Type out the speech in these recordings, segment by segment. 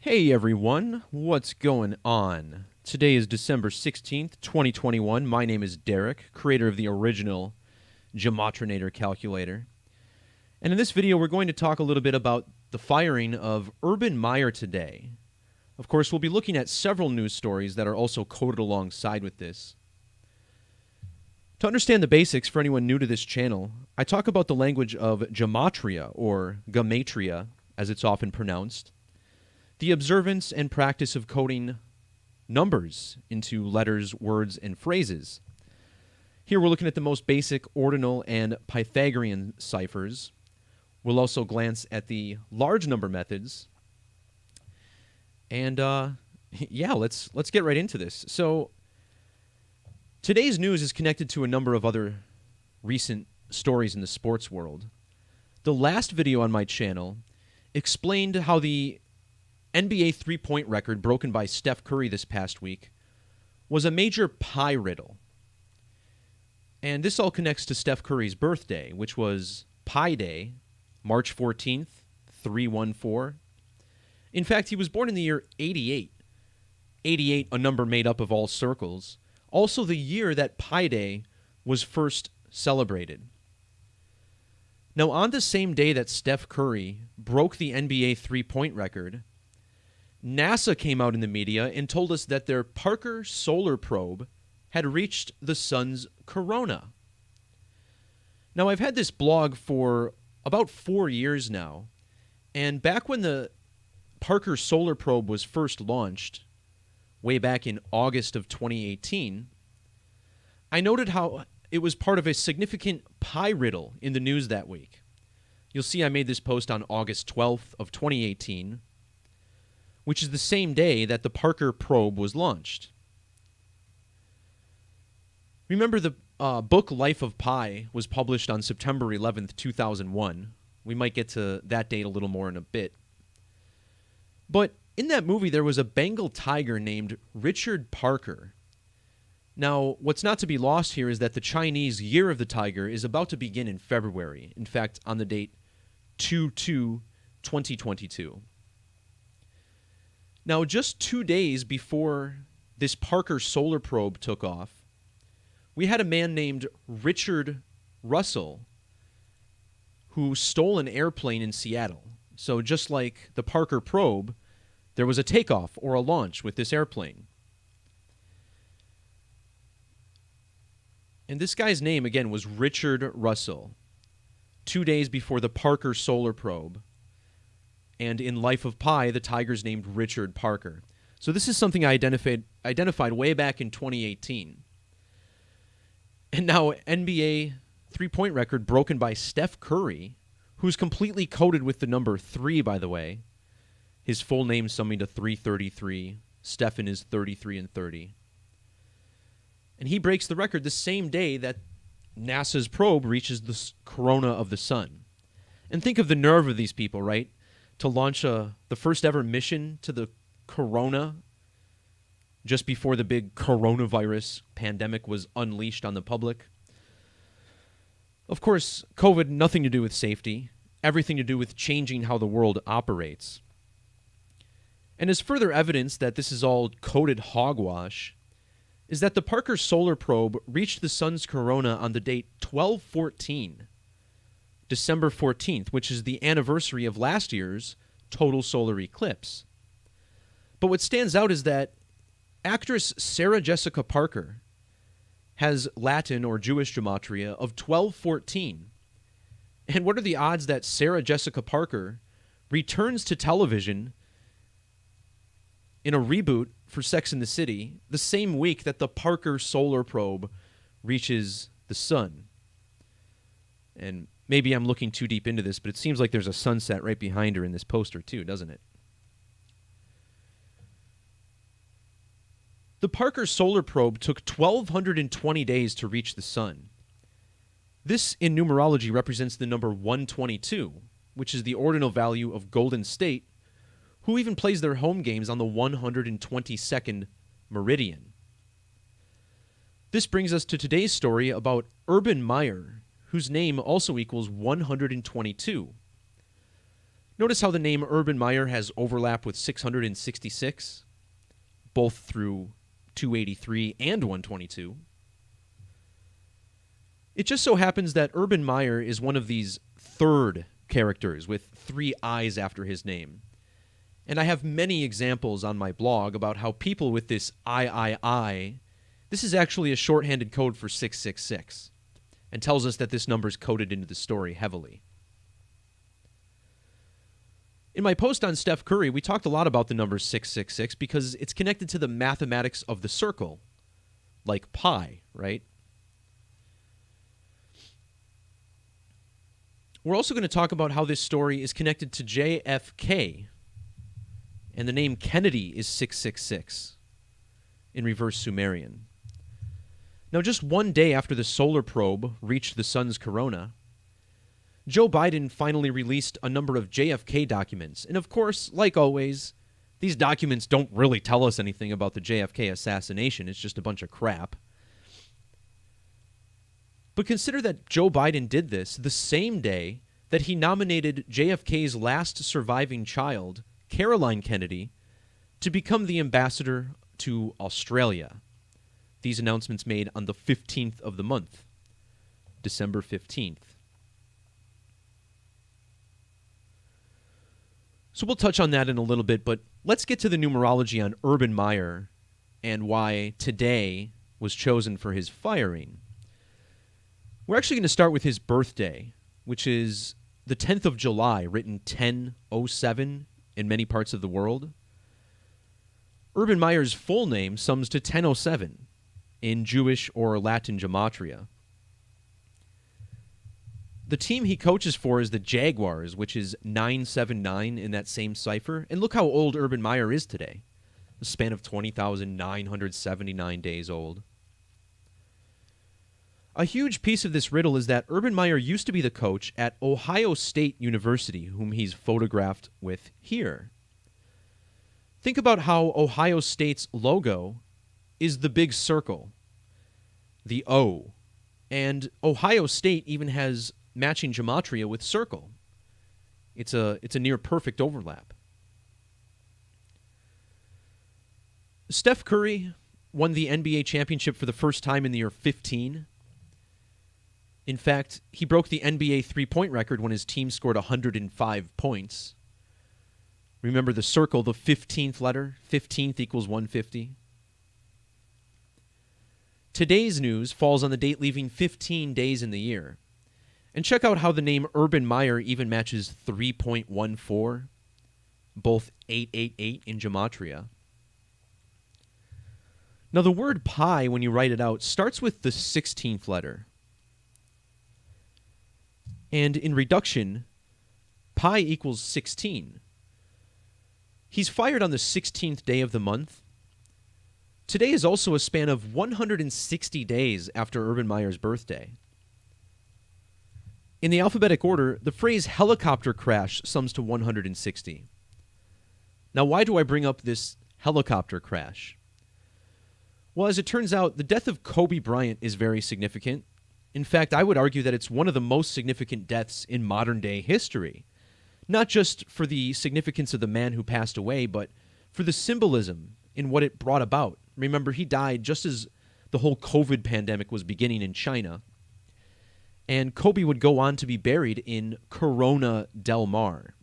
Hey everyone, what's going on? Today is December 16th, 2021. My name is Derek, creator of the original Gematrinator calculator. And in this video, we're going to talk a little bit about the firing of Urban Meyer today. Of course, we'll be looking at several news stories that are also coded alongside with this. To understand the basics for anyone new to this channel, I talk about the language of Gematria, or Gematria, as it's often pronounced, the observance and practice of coding numbers into letters, words, and phrases. Here we're looking at the most basic ordinal and Pythagorean ciphers. We'll also glance at the large number methods. And yeah, let's get right into this. So today's news is connected to a number of other recent stories in the sports world. The last video on my channel explained how the NBA three-point record broken by Steph Curry this past week was a major pi riddle. And this all connects to Steph Curry's birthday, which was Pi Day, March 14th, 314. In fact, he was born in the year 88. 88, a number made up of all circles. Also the year that Pi Day was first celebrated. Now, on the same day that Steph Curry broke the NBA three-point record, NASA came out in the media and told us that their Parker Solar Probe had reached the sun's corona. Now, I've had this blog for about 4 years now, and back when the Parker Solar Probe was first launched, way back in August of 2018, I noted how it was part of a significant pi riddle in the news that week. You'll see I made this post on August 12th of 2018, which is the same day that the Parker probe was launched. Remember, the book Life of Pi was published on September 11th, 2001. We might get to that date a little more in a bit. But in that movie, there was a Bengal tiger named Richard Parker. Now, what's not to be lost here is that the Chinese Year of the Tiger is about to begin in February. In fact, on the date 2/2/2022. Now, just 2 days before this Parker Solar Probe took off, we had a man named Richard Russell who stole an airplane in Seattle. So just like the Parker Probe, there was a takeoff or a launch with this airplane. And this guy's name, again, was Richard Russell. 2 days before the Parker Solar Probe. And in Life of Pi, the tiger's named Richard Parker. So this is something I identified way back in 2018. And now NBA three-point record broken by Steph Curry, who's completely coded with the number 3, by the way. His full name summing to 333. Stephen is 33 and 30. And he breaks the record the same day that NASA's probe reaches the corona of the sun. And think of the nerve of these people, right? To launch the first ever mission to the corona just before the big coronavirus pandemic was unleashed on the public. Of course, COVID, nothing to do with safety, everything to do with changing how the world operates. And as further evidence that this is all coded hogwash, is that the Parker Solar Probe reached the sun's corona on the date 12/14, December 14th, which is the anniversary of last year's total solar eclipse. But what stands out is that actress Sarah Jessica Parker has Latin or Jewish gematria of 1214. And what are the odds that Sarah Jessica Parker returns to television in a reboot for Sex and the City the same week that the Parker Solar Probe reaches the sun? And maybe I'm looking too deep into this, but it seems like there's a sunset right behind her in this poster too, doesn't it? The Parker Solar Probe took 1,220 days to reach the sun. This, in numerology, represents the number 122, which is the ordinal value of Golden State, who even plays their home games on the 122nd meridian. This brings us to today's story about Urban Meyer, whose name also equals 122. Notice how the name Urban Meyer has overlap with 666, both through 283 and 122. It just so happens that Urban Meyer is one of these third characters with 3 I's after his name. And I have many examples on my blog about how people with this I, this is actually a shorthanded code for 666, and tells us that this number is coded into the story heavily. In my post on Steph Curry, we talked a lot about the number 666 because it's connected to the mathematics of the circle, like pi, right? We're also going to talk about how this story is connected to JFK, and the name Kennedy is 666 in reverse Sumerian. Now, just one day after the solar probe reached the sun's corona, Joe Biden finally released a number of JFK documents. And of course, like always, these documents don't really tell us anything about the JFK assassination. It's just a bunch of crap. But consider that Joe Biden did this the same day that he nominated JFK's last surviving child, Caroline Kennedy, to become the ambassador to Australia. These announcements made on the 15th of the month, December 15th. So we'll touch on that in a little bit, but let's get to the numerology on Urban Meyer and why today was chosen for his firing. We're actually going to start with his birthday, which is the 10th of July, written 1007 in many parts of the world. Urban Meyer's full name sums to 1007 in Jewish or Latin Gematria. The team he coaches for is the Jaguars, which is 979 in that same cipher. And look how old Urban Meyer is today. A span of 20,979 days old. A huge piece of this riddle is that Urban Meyer used to be the coach at Ohio State University, whom he's photographed with here. Think about how Ohio State's logo is the big circle, the O. And Ohio State even has matching gematria with circle. It's a near perfect overlap. Steph Curry won the NBA championship for the first time in the year 15. In fact, he broke the NBA three-point record when his team scored 105 points. Remember the circle, the 15th letter? 15th equals 150. Today's news falls on the date leaving 15 days in the year. And check out how the name Urban Meyer even matches 3.14, both 888 in Gematria. Now the word pi, when you write it out, starts with the 16th letter. And in reduction, pi equals 16. He's fired on the 16th day of the month. Today is also a span of 160 days after Urban Meyer's birthday. In the alphabetic order, the phrase helicopter crash sums to 160. Now, why do I bring up this helicopter crash? Well, as it turns out, the death of Kobe Bryant is very significant. In fact, I would argue that it's one of the most significant deaths in modern-day history. Not just for the significance of the man who passed away, but for the symbolism in what it brought about. Remember, he died just as the whole COVID pandemic was beginning in China. And Kobe would go on to be buried in Corona del Mar.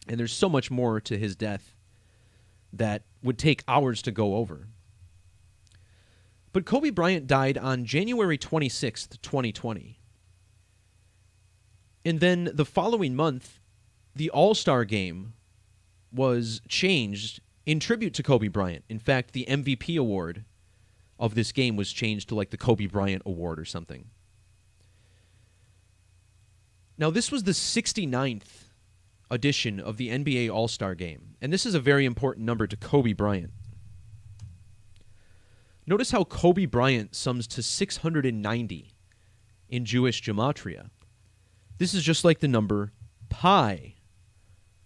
And there's so much more to his death that would take hours to go over. But Kobe Bryant died on January 26th, 2020. And then the following month, the All-Star game was changed in tribute to Kobe Bryant. In fact, the MVP award of this game was changed to like the Kobe Bryant Award or something. Now, this was the 69th edition of the NBA All-Star Game, and this is a very important number to Kobe Bryant. Notice how Kobe Bryant sums to 690 in Jewish Gematria. This is just like the number pi.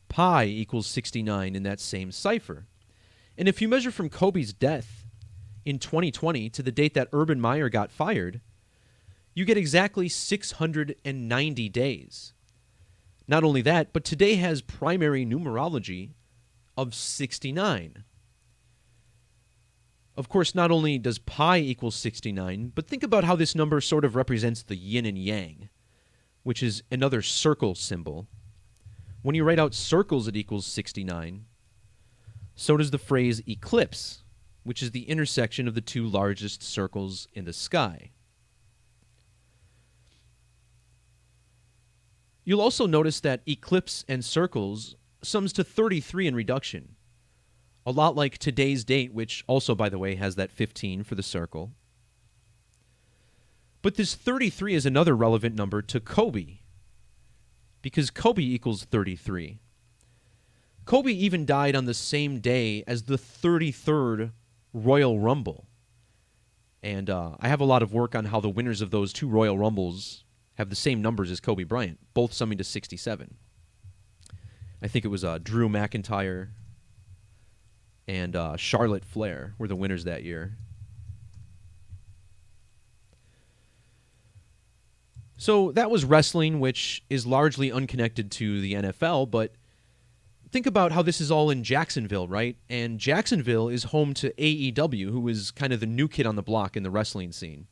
Pi equals 69 in that same cipher. And if you measure from Kobe's death in 2020 to the date that Urban Meyer got fired, you get exactly 690 days. Not only that, but today has primary numerology of 69. Of course, not only does pi equal 69, but think about how this number sort of represents the yin and yang, which is another circle symbol. When you write out circles, it equals 69. So does the phrase eclipse, which is the intersection of the two largest circles in the sky. You'll also notice that eclipse and circles sums to 33 in reduction, a lot like today's date, which also, by the way, has that 15 for the circle. But this 33 is another relevant number to Kobe, because Kobe equals 33. Kobe even died on the same day as the 33rd Royal Rumble. And I have a lot of work on how the winners of those two Royal Rumbles have the same numbers as Kobe Bryant, both summing to 67. I think it was Drew McIntyre and Charlotte Flair were the winners that year. So that was wrestling, which is largely unconnected to the NFL, but think about how this is all in Jacksonville, right? And Jacksonville is home to AEW, who is kind of the new kid on the block in the wrestling scene.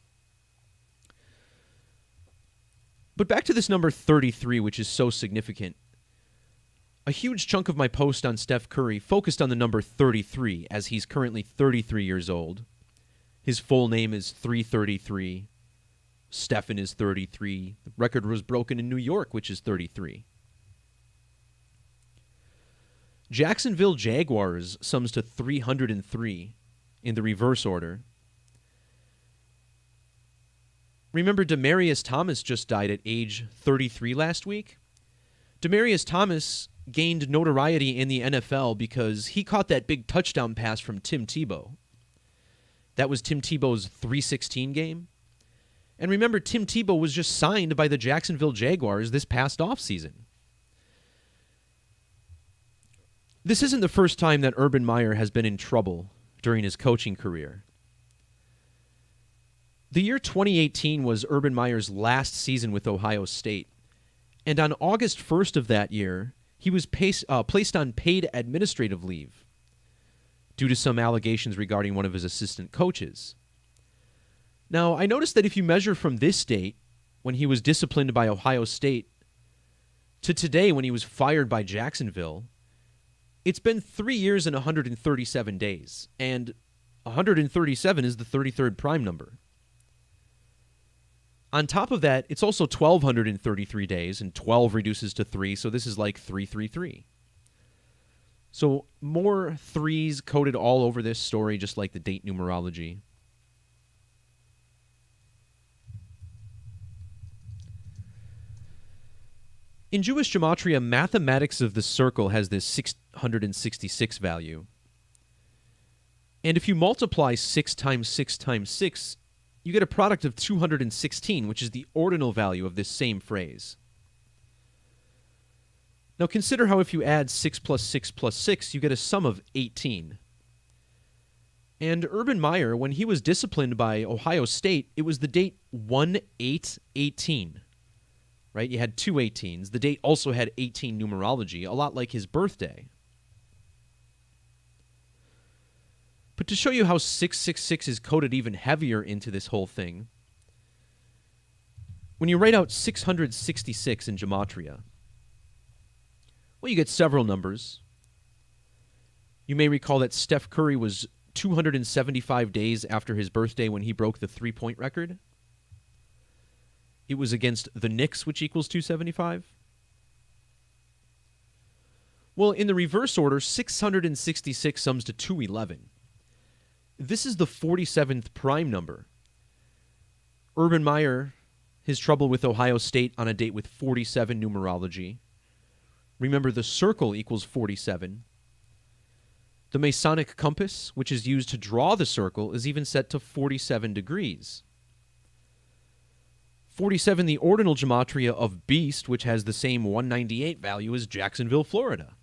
But back to this number 33, which is so significant. A huge chunk of my post on Steph Curry focused on the number 33, as he's currently 33 years old. His full name is 333. Stephen is 33. The record was broken in New York, which is 33. Jacksonville Jaguars sums to 303 in the reverse order. Remember, Demaryius Thomas just died at age 33 last week? Demaryius Thomas gained notoriety in the NFL because he caught that big touchdown pass from Tim Tebow. That was Tim Tebow's 316 game. And remember, Tim Tebow was just signed by the Jacksonville Jaguars this past offseason. This isn't the first time that Urban Meyer has been in trouble during his coaching career. The year 2018 was Urban Meyer's last season with Ohio State, and on August 1st of that year, he was placed on paid administrative leave due to some allegations regarding one of his assistant coaches. Now, I noticed that if you measure from this date, when he was disciplined by Ohio State, to today when he was fired by Jacksonville, it's been 3 years and 137 days, and 137 is the 33rd prime number. On top of that, it's also 1,233 days, and 12 reduces to 3, so this is like 333. So more threes coded all over this story, just like the date numerology. In Jewish Gematria, mathematics of the circle has this 666 value. And if you multiply 6 times 6 times 6, you get a product of 216, which is the ordinal value of this same phrase. Now consider how if you add 6 plus 6 plus 6, you get a sum of 18. And Urban Meyer, when he was disciplined by Ohio State, it was the date 1/8/18. Right? You had two 18s. The date also had 18 numerology, a lot like his birthday. But to show you how 666 is coded even heavier into this whole thing, when you write out 666 in Gematria, well, you get several numbers. You may recall that Steph Curry was 275 days after his birthday when he broke the three-point record. It was against the Knicks, which equals 275. Well, in the reverse order, 666 sums to 211. This is the 47th prime number. Urban Meyer, his trouble with Ohio State on a date with 47 numerology. Remember, the circle equals 47. The Masonic compass, which is used to draw the circle, is even set to 47 degrees. 47, the ordinal gematria of beast, which has the same 198 value as Jacksonville, Florida.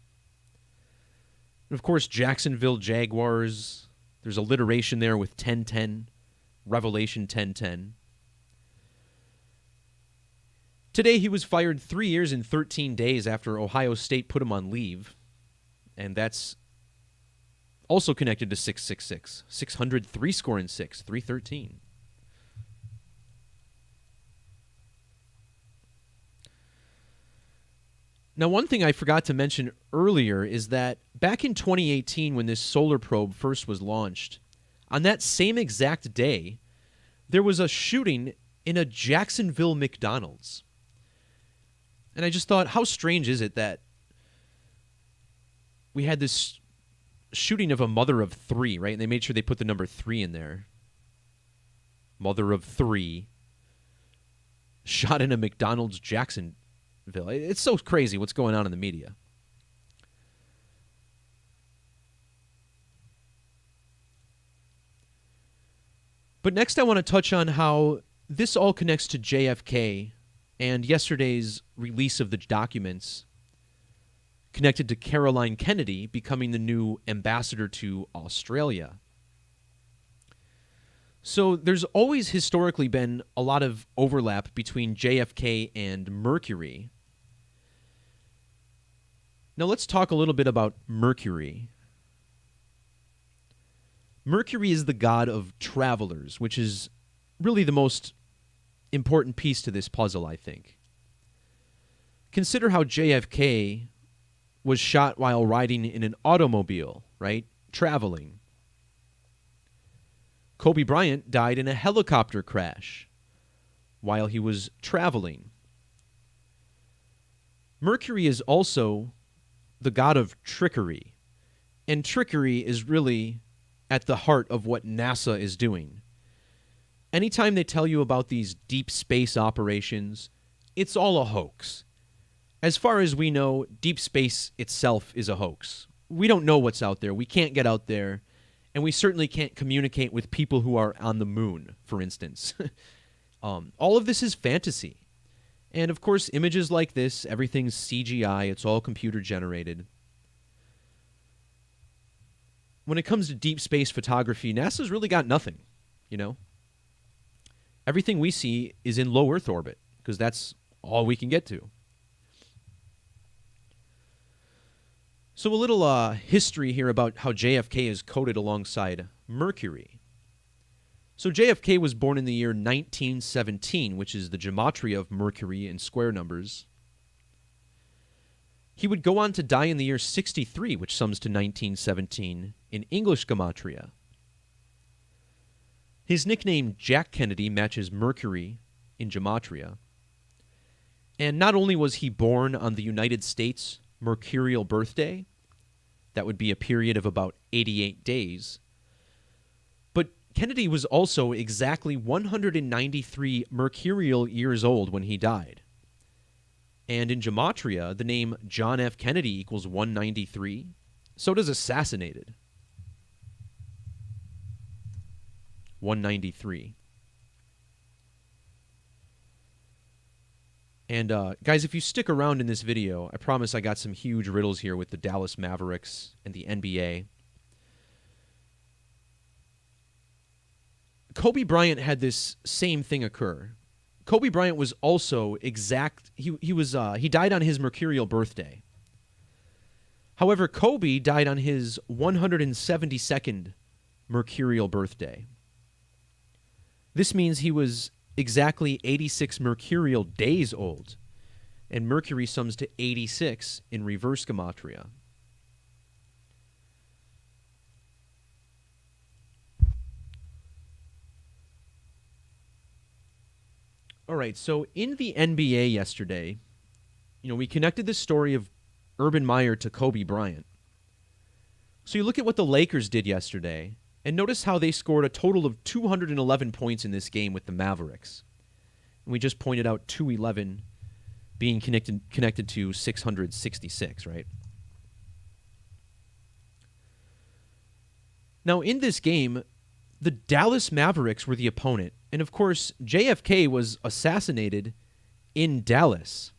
And of course, Jacksonville Jaguars, there's alliteration there with 1010, Revelation 10:10. Today, he was fired 3 years and 13 days after Ohio State put him on leave, and that's also connected to 666. 600, 3 score and 6, 313. Now, one thing I forgot to mention earlier is that back in 2018, when this solar probe first was launched, on that same exact day, there was a shooting in a Jacksonville McDonald's. And I just thought, how strange is it that we had this shooting of a mother of 3, right? And they made sure they put the number 3 in there. Mother of 3 shot in a McDonald's Jacksonville. It's so crazy what's going on in the media. But next I want to touch on how this all connects to JFK and yesterday's release of the documents connected to Caroline Kennedy becoming the new ambassador to Australia. So there's always historically been a lot of overlap between JFK and Mercury. Now let's talk a little bit about Mercury. Mercury is the god of travelers, which is really the most important piece to this puzzle, I think. Consider how JFK was shot while riding in an automobile, right? Traveling. Kobe Bryant died in a helicopter crash while he was traveling. Mercury is also the god of trickery, and trickery is really at the heart of what NASA is doing. Anytime they tell you about these deep space operations, it's all a hoax. As far as we know, deep space itself is a hoax. We don't know what's out there. We can't get out there, and we certainly can't communicate with people who are on the moon, for instance. All of this is fantasy. And of course, images like this, everything's CGI, it's all computer generated. When it comes to deep space photography, NASA's really got nothing, you know? Everything we see is in low Earth orbit, because that's all we can get to. So a little history here about how JFK is coded alongside Mercury. So JFK was born in the year 1917, which is the Gematria of Mercury in square numbers. He would go on to die in the year 63, which sums to 1917, in English Gematria. His nickname, Jack Kennedy, matches Mercury in Gematria. And not only was he born on the United States mercurial birthday, that would be a period of about 88 days, but Kennedy was also exactly 193 mercurial years old when he died. And in Gematria, the name John F. Kennedy equals 193. So does assassinated. 193. And guys, if you stick around in this video, I promise I got some huge riddles here with the Dallas Mavericks and the NBA. Kobe Bryant had this same thing occur. Kobe Bryant was also he died on his mercurial birthday. However, Kobe died on his 172nd mercurial birthday. This means he was exactly 86 mercurial days old, and Mercury sums to 86 in reverse Gematria. All right, so in the NBA yesterday, we connected the story of Urban Meyer to Kobe Bryant. So you look at what the Lakers did yesterday, and notice how they scored a total of 211 points in this game with the Mavericks. And we just pointed out 211 being connected to 666, right? Now, in this game, the Dallas Mavericks were the opponent. And of course, JFK was assassinated in Dallas.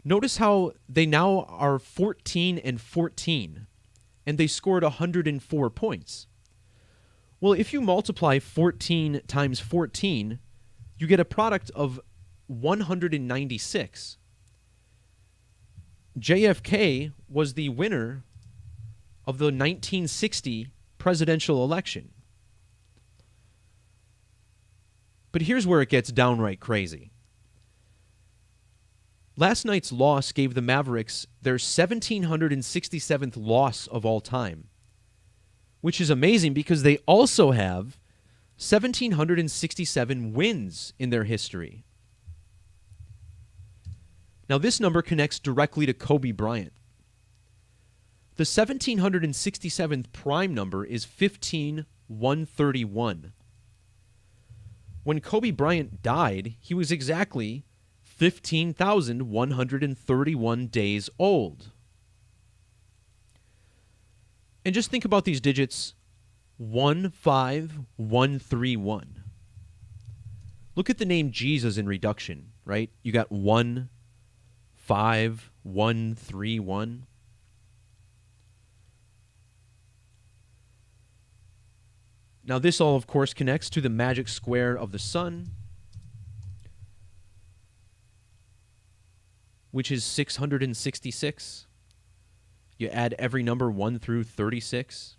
Notice how they now are 14-14, and they scored 104 points. Well, if you multiply 14 times 14, you get a product of 196. JFK was the winner of the 1960 presidential election. But here's where it gets downright crazy. Last night's loss gave the Mavericks their 1,767th loss of all time, which is amazing because they also have 1,767 wins in their history. Now, this number connects directly to Kobe Bryant. The 1,767th prime number is 15,131. When Kobe Bryant died, he was exactly 15,131 days old. And just think about these digits, 15131. Look at the name Jesus in reduction, right? You got 15131. Now this all, of course, connects to the magic square of the sun, which is 666. You add every number 1 through 36.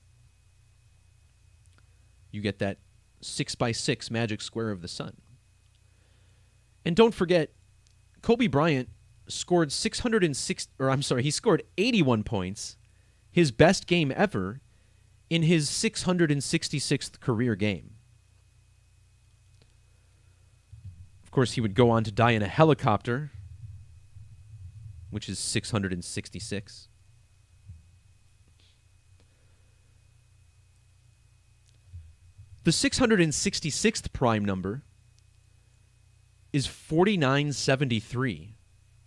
You get that 6 by 6 magic square of the sun. And don't forget, Kobe Bryant scored he scored 81 points, his best game ever, in his 666th career game. Of course, he would go on to die in a helicopter, which is 666. The 666th prime number is 4973,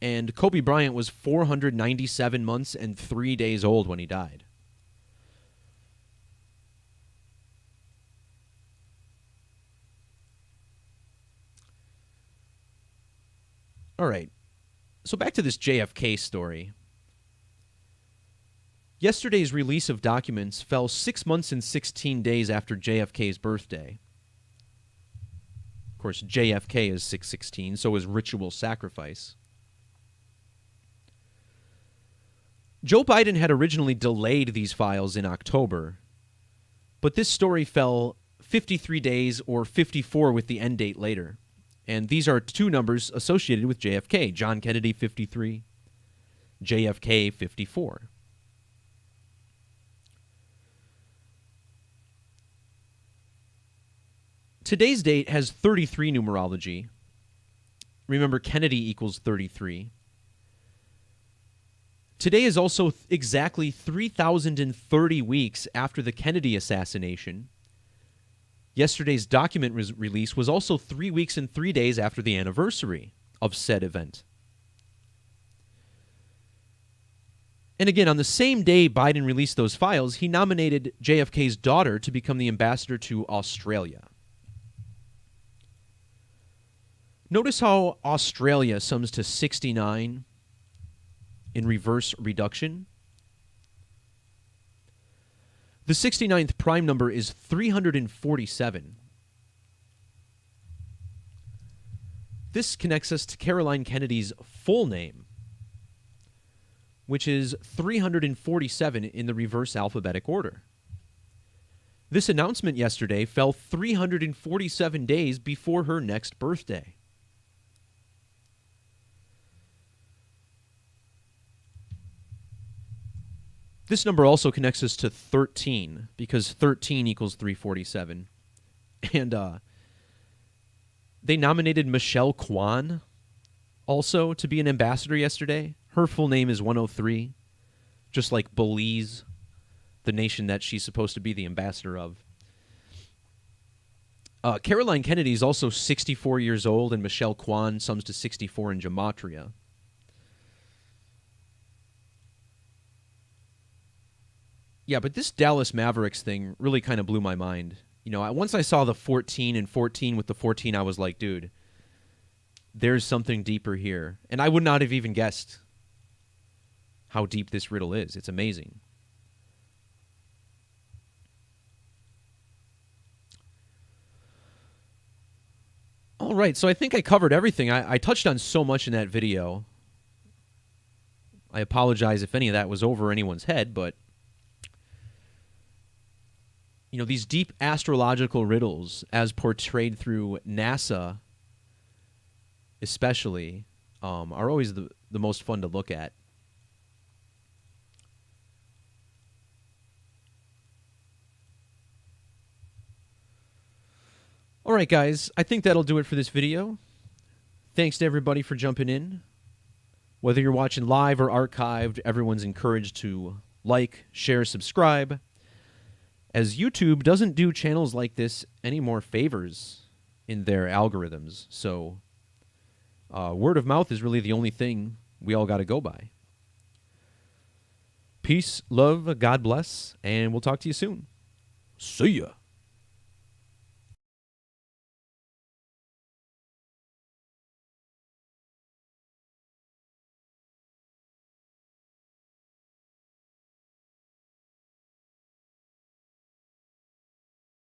and Kobe Bryant was 497 months and 3 days old when he died. All right, so back to this JFK story. Yesterday's release of documents fell 6 months and 16 days after JFK's birthday. Of course, JFK is 616, so is ritual sacrifice. Joe Biden had originally delayed these files in October, but this story fell 53 days or 54 with the end date later. And these are two numbers associated with JFK. John Kennedy, 53. JFK, 54. Today's date has 33 numerology. Remember, Kennedy equals 33. Today is also exactly 3,030 weeks after the Kennedy assassination. Yesterday's document release was also 3 weeks and 3 days after the anniversary of said event. And again, on the same day Biden released those files, he nominated JFK's daughter to become the ambassador to Australia. Notice how Australia sums to 69 in reverse reduction. The 69th prime number is 347. This connects us to Caroline Kennedy's full name, which is 347 in the reverse alphabetic order. This announcement yesterday fell 347 days before her next birthday. This number also connects us to 13, because 13 equals 347. And they nominated Michelle Kwan also to be an ambassador yesterday. Her full name is 103, just like Belize, the nation that she's supposed to be the ambassador of. Caroline Kennedy is also 64 years old, and Michelle Kwan sums to 64 in Gematria. Yeah, but this Dallas Mavericks thing really kind of blew my mind. You know, once I saw the 14 and 14 with the 14, I was like, dude, there's something deeper here. And I would not have even guessed how deep this riddle is. It's amazing. All right, so I think I covered everything. I touched on so much in that video. I apologize if any of that was over anyone's head, but you know, these deep astrological riddles as portrayed through NASA especially are always the most fun to look at. All right, guys, I think that'll do it for this video. Thanks to everybody for jumping in. Whether you're watching live or archived, everyone's encouraged to like, share, subscribe, as YouTube doesn't do channels like this any more favors in their algorithms. So word of mouth is really the only thing we all got to go by. Peace, love, God bless, and we'll talk to you soon. See ya.